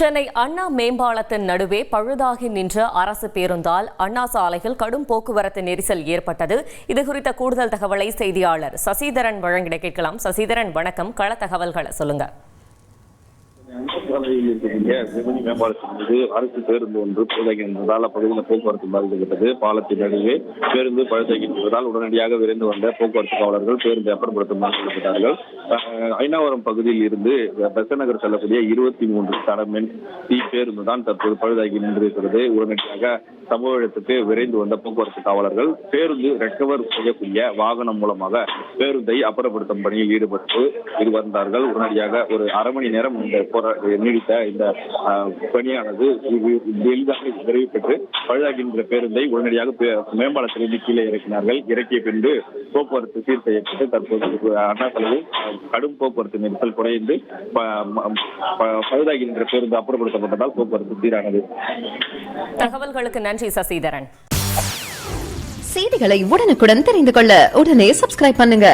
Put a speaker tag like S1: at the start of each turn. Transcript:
S1: சென்னை அண்ணா மேம்பாலத்தின் நடுவே பழுதாகி நின்ற அரசு பேருந்தால் அண்ணா சாலையில் கடும் போக்குவரத்து நெரிசல் ஏற்பட்டது. இதுகுறித்த கூடுதல் தகவலை செய்தியாளர் சசிதரன் வழங்கிட கேட்கலாம். சசிதரன், வணக்கம். கள தகவல்களை சொல்லுங்க.
S2: சாலையில் இருக்கக்கூடிய செவனி மேம்பாலத்தின் மீது அரசு பேருந்து ஒன்று பழுதாகின்றதால் அப்பகுதியில் போக்குவரத்து பாதிக்கப்பட்டது. பாலத்தின் நடுவே பேருந்து பழுதாகின்றதால் உடனடியாக விரைந்து வந்த போக்குவரத்து காவலர்கள் பேருந்து அப்புறப்படுத்தும் ஈடுபட்டார்கள். ஐநாவரம் பகுதியில் இருந்து பெசநகர் செல்லக்கூடிய 23 தடமென் பேருந்து தான் தற்போது பழுதாகி நின்றிருக்கிறது. உடனடியாக சம்பவ இடத்துக்கு விரைந்து வந்த போக்குவரத்து காவலர்கள் பேருந்து ரெக்கவர் செய்யக்கூடிய வாகனம் மூலமாக பேருந்தை அப்புறப்படுத்தும் பணியில் ஈடுபட்டு வந்தார்கள். உடனடியாக ஒரு அரை மணி நேரம் நீடித்த இந்த பணியானது எளிதாக நிறைவு பெற்று பழுதாகின்ற பேருந்தை உடனடியாக மேம்பாலத்திலிருந்து கீழே இறக்கினார்கள். இறக்கிய பின்பு போக்குவரத்து சீர் செய்யப்பட்டு தற்போது அண்ணா சாலையில் கடும் போக்குவரத்து நெரிசல் குறைந்து பழுதாகின்ற பேருந்து அப்புறப்படுத்தப்பட்டதால் போக்குவரத்து சீரானது.
S1: தகவல்களுக்கு நன்றி சசிதரன்.
S3: செய்திகளை உடனுக்குடன் தெரிந்து கொள்ள உடனே சப்ஸ்கிரைப் பண்ணுங்க.